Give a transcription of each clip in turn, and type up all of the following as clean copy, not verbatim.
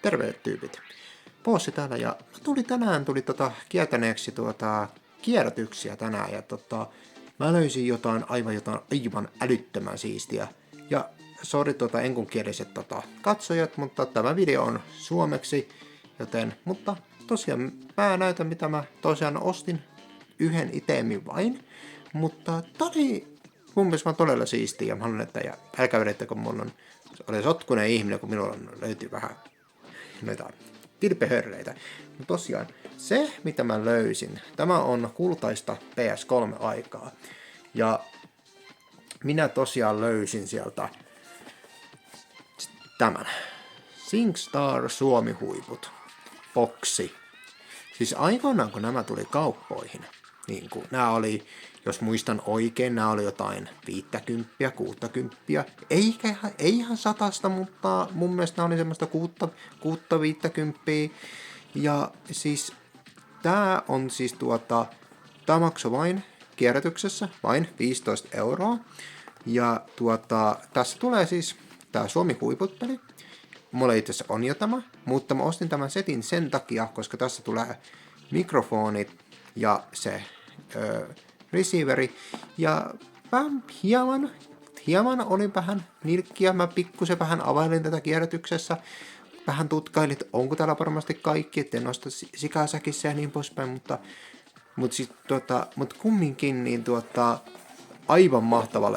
Terve tyypit. Poossi täällä ja tänään tuli kiertäneeksi kierrätyksiä tänään ja mä löysin jotain aivan älyttömän siistiä. Ja sori enkunkieliset katsojat, mutta tämä video on suomeksi, joten, mutta tosiaan mä näytän mitä mä tosiaan ostin yhden itemin vain, mutta tää oli mun mielestä vaan todella siistiä ja mä haluan, että ja älkää vedettä, kun mulla oli sotkunen ihminen, kun minulla löytyy vähän noita tilpehörreitä. No tosiaan, se mitä mä löysin, tämä on kultaista PS3-aikaa. Ja minä tosiaan löysin sieltä tämän. SingStar Suomi-huiput. Boksi. Siis aikoinaan kun nämä tuli kauppoihin, niin kuin nämä oli, jos muistan oikein, nämä oli jotain 50, 60, ei ihan 100, mutta mun mielestä nämä oli semmoista 50. Ja siis tää on siis tää maksoi vain kierrätyksessä vain 15 €. Ja tässä tulee siis tää Suomi-huiput-peli. Mulla itse asiassa on jo tämä, mutta mä ostin tämän setin sen takia, koska tässä tulee mikrofonit ja se receiveri. Ja mä hieman olin vähän nilkkiä, mä pikkusen vähän availin tätä kierrätyksessä. Vähän tutkailin, että onko täällä varmasti kaikki, etten nosta sikasäkissä ja niin poispäin, mutta kumminkin niin aivan mahtava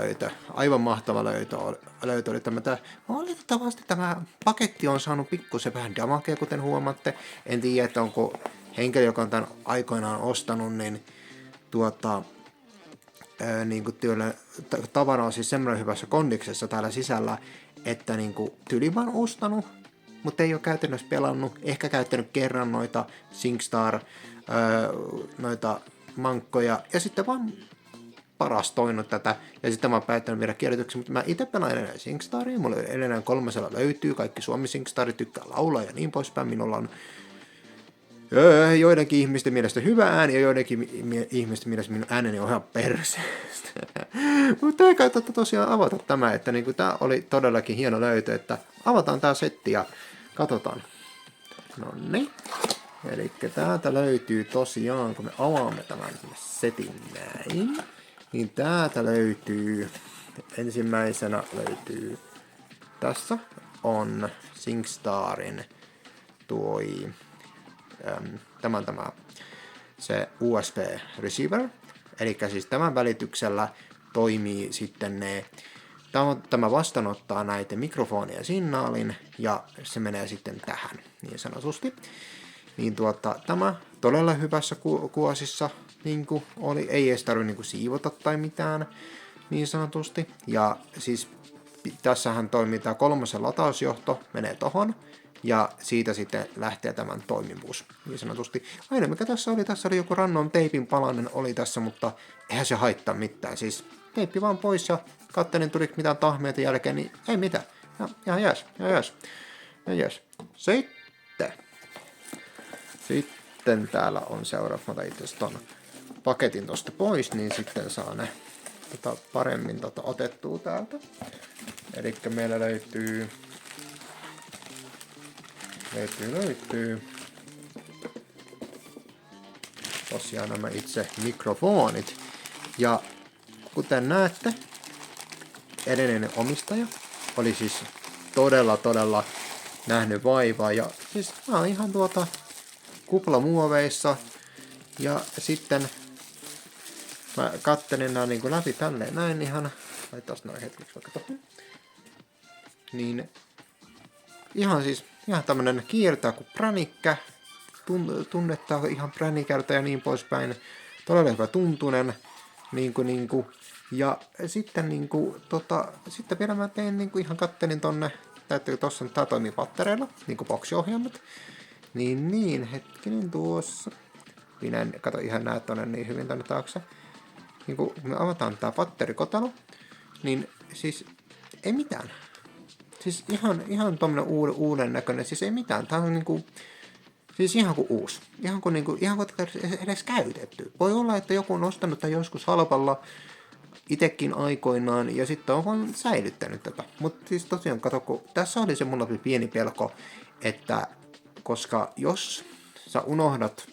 löytö oli tämä. Valitettavasti tämä paketti on saanut pikkusen vähän damakea, kuten huomaatte. En tiedä, että onko henkilö, joka on tämän aikoinaan ostanut, niin niin kuin tavara on siis semmoinen hyvässä kondiksessa täällä sisällä, että niin kuin tyli vaan ostanut, mutta ei ole käytännössä pelannut, ehkä käyttänyt kerran noita SingStar, noita mankkoja, ja sitten vaan parastoinut tätä, ja sitten mä oon päättänyt viedä kierrätyksiä, mutta mä itse pelaan edelleen SingStaria, mulla edelleen 3 löytyy, kaikki Suomi SingStarit tykkää laulaa ja niin poispäin, minulla on joidenkin ihmisten mielestä hyvä ääni ja joidenkin ihmisten mielestä minun ääneni on ihan perseestä. Mutta ei kannata tosiaan avata tämä, että niinku tää oli todellakin hieno löytö, että avataan tää setti ja katsotaan. Noniin. Elikkä täältä löytyy tosiaan, kun me avaamme tämän setin näin, niin täältä löytyy, ensimmäisenä löytyy, tässä on SingStarin se USB receiver, eli siis tämän välityksellä toimii sitten tämä vastaanottaa näitä mikrofonia ja signaalin, ja se menee sitten tähän, niin sanotusti. Niin tämä todella hyvässä kuosissa niin kuin oli, ei edes tarvitse niin kuin siivota tai mitään, niin sanotusti. Ja siis tässähän toimii tämä 3 latausjohto, menee tohon, ja siitä sitten lähtee tämän toimivuus, niin sanotusti. Aina mikä tässä oli joku random teipin palanen oli tässä, mutta eihän se haittaa mitään. Siis teippi vaan pois ja kattelin tuliko mitään tahmeita jälkeen, niin ei mitään. Ja, ihan jees. Sitten täällä on seuraava, mä otan itse asiassa ton paketin tosta pois, niin sitten saa ne paremmin otettua täältä. Elikkä meillä löytyy tosiaan nämä itse mikrofonit. Ja kuten näette, edellinen omistaja oli siis todella nähnyt vaivaa. Ja siis nämä on ihan kuplamuoveissa. Ja sitten mä kattelin nämä niin kuin läpi tälleen näin ihan. Laitetaan noin hetkeksi vaikka tohon. Niin ihan tämmönen kiertää kuin pränikkä, tunnettaa ihan pränikältä ja niin poispäin. Todella hyvä tuntunen, niinku. Ja sitten sitten vielä mä tein ihan kattelin tonne, täytyy tossa, tää toimii pattereilla, niinku boksiohjaimet. Niin, hetkinen tuossa. Minä en kato ihan näe tonne niin hyvin tonne taakse. Niinku me avataan tää patterikotelo, niin siis ei mitään. Siis ihan tommonen uuden näköinen, siis ei mitään. Tää on niinku, siis ihan kuin uusi. Ihan kuin tätä edes käytetty. Voi olla, että joku on ostanut tämän joskus halpalla itekin aikoinaan, ja sitten on vaan säilyttänyt tätä. Mutta siis tosiaan, kato, kun tässä oli se mulla pieni pelko, että koska jos sä unohdat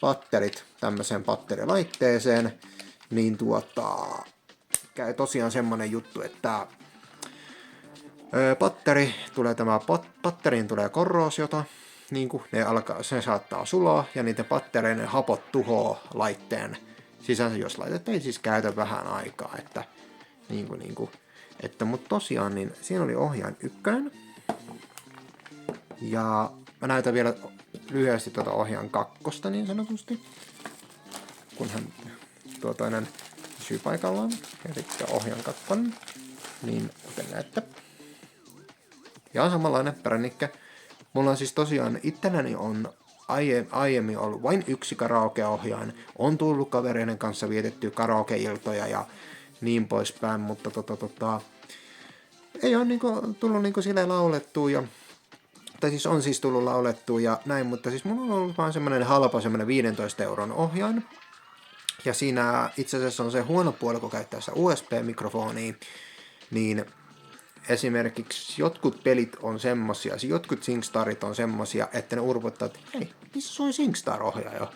patterit tämmöiseen patterilaitteeseen, niin käy tosiaan semmonen juttu, että patteriin tulee korroosiota, niin kuin se saattaa sulaa, ja niiden pattereiden hapot tuhoaa laitteen sisäänsä, jos laitetta ei siis käytä vähän aikaa, että mutta tosiaan, niin siinä oli ohjain 1. Ja mä näytän vielä lyhyesti tuota ohjaan 2 niin sanotusti, kunhan tuo toinen pysyy paikallaan. Ja sitten ohjaan 2, niin kuten näette. Ja samanlainen pränikkä. Mulla on siis tosiaan itselläni on aiemmin ollut vain yksi karaoke-ohjain. On tullut kavereiden kanssa vietettyä karaoke-iltoja ja niin poispäin, mutta ei ole tullut silleen laulettua tai siis on siis tullut laulettua ja näin, mutta siis mulla on ollut vaan semmoinen halpa 15 euron ohjain. Ja siinä itse asiassa on se huono puoli, kun käyttää sitä USB-mikrofonia, niin esimerkiksi jotkut pelit on semmosia, jotkut SingStarit on semmosia, että ne urputtaa, että hei, missä soi SingStar-ohjaaja?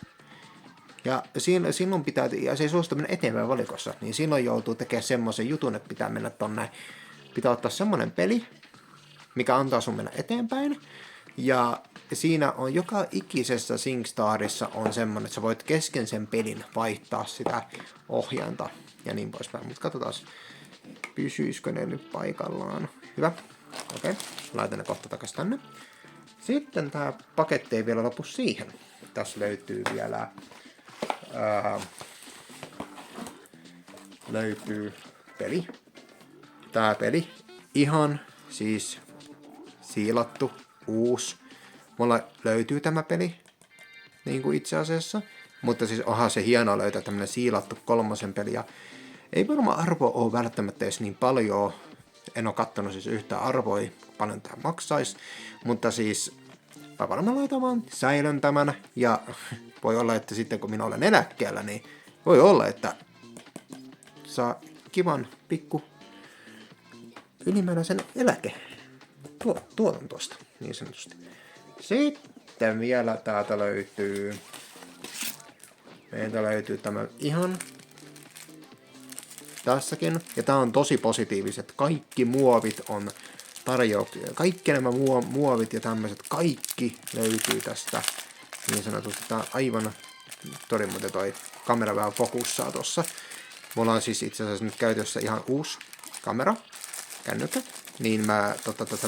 Ja silloin pitää, ja se ei suostu mennä eteenpäin valikossa, niin silloin joutuu tekemään semmoisen jutun, että pitää mennä tonne, pitää ottaa semmoinen peli, mikä antaa sun mennä eteenpäin, ja siinä on joka ikisessä SingStarissa on semmoinen, että sä voit kesken sen pelin vaihtaa sitä ohjainta ja niin poispäin, mutta katsotaan, pysyisikö ne nyt paikallaan. Hyvä. Okei. Laitan ne kohta takaisin tänne. Sitten tää paketti ei vielä lopu siihen. Tässä löytyy vielä löytyy peli. Tää peli ihan siis siilattu, uusi. Mulla löytyy tämä peli niin kuin itse asiassa, mutta siis onhan se hienoa löytää tämmönen siilattu 3. peli ja ei varmaan arvo ole välttämättä edes niin paljon. En ole kattonut siis yhtään arvoa, paljon tämä maksaisi. Mutta siis mä varmaan laitan vaan säilön tämän. Ja voi olla, että sitten kun minä olen eläkkeellä, niin voi olla, että saa kivan pikku ylimääräisen tuoton tuosta, niin sanotusti. Sitten vielä täältä löytyy tämä ihan tässäkin. Ja tää on tosi positiiviset. Kaikki muovit on tarjouksia. Kaikki nämä muovit ja tämmöiset, kaikki löytyy tästä. Niin sanotusti tää on aivan muuten toi kamera vähän fokussaa tossa. Mulla on siis itse asiassa nyt käytössä ihan uusi kamera, kännykkä. Niin mä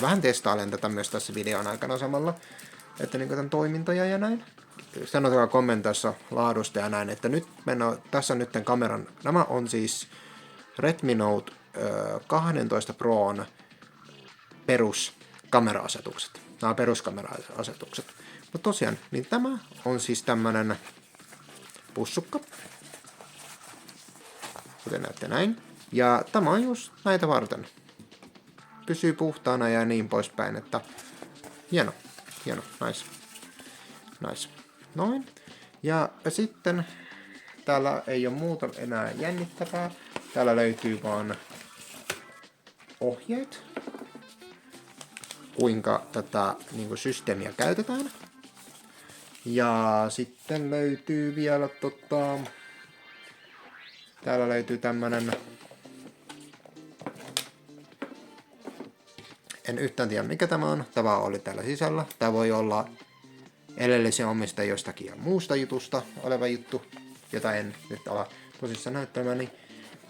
vähän testailen tätä myös tässä videon aikana samalla. Että niinku tämän toimintoja ja näin. Sanotaan kommentoissa laadusta ja näin, että nyt tässä on nyt tämän kameran. Nämä on siis Redmi Note 12 Proon peruskamera-asetukset. Nämä on peruskamera-asetukset. Mutta tosiaan, niin tämä on siis tämmönen pussukka. Kuten näette näin. Ja tämä on just näitä varten. Pysyy puhtaana ja niin poispäin, että hieno, nice. Noin. Ja sitten täällä ei ole muuta enää jännittävää. Täällä löytyy vaan ohjeet, kuinka tätä systeemiä käytetään. Ja sitten löytyy vielä täällä löytyy tämmönen, en yhtään tiedä mikä tämä on. Tämä oli täällä sisällä. Tämä voi olla edellisen omistajan jostakin ja muusta jutusta oleva juttu, jota en nyt ala tosissaan näyttämään.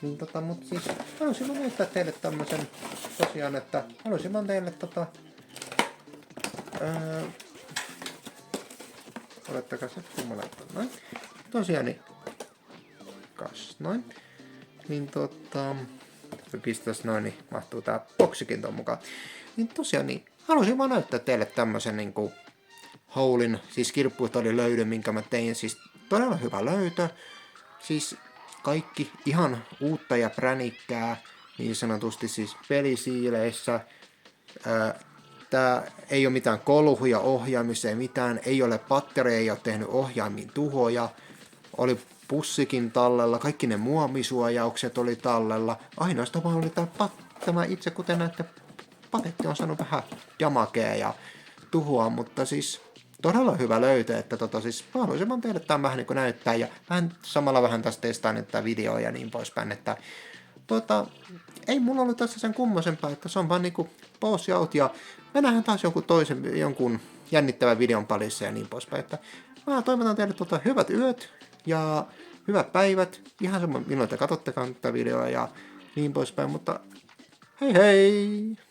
Mutta siis halusin mä näyttää teille tämmösen tosiaan, että halusin mä teille olettakaa se, kun mä laitan noin. Tosiaan niin noin. Niin pistäis noin, niin mahtuu tää boksikin ton mukaan. Niin tosiaan niin halusin vaan näyttää teille tämmösen niinku Howlin, siis kirpputori löydön, minkä mä tein. Siis todella hyvä löytö. Siis kaikki ihan uutta ja pränikkää, niin sanotusti siis pelisiileissä. Tää ei ole mitään kolhuja ohjaamissa, ei mitään, ei ole pattereja, ei ole tehnyt ohjaimiin tuhoja. oli pussikin tallella, kaikki ne muovisuojaukset oli tallella. Ainoastaan vaan oli tämä itse, kuten näette, paketti on saanut vähän damakea ja tuhoa, mutta siis todella hyvä löytö, että siis haluaisin vaan teille tämän vähän niin kuin näyttää ja samalla vähän tästä testaan tätä videoa ja niin poispäin, että ei mulla ollut tässä sen kummosempaa, että se on vaan niinku pause out ja me nähdään taas jonkun jännittävän videon parissa ja niin poispäin, että mä toivotan teille hyvät yöt ja hyvät päivät, ihan sama milloin te katsottekaan tätä videoa ja niin poispäin, mutta hei hei!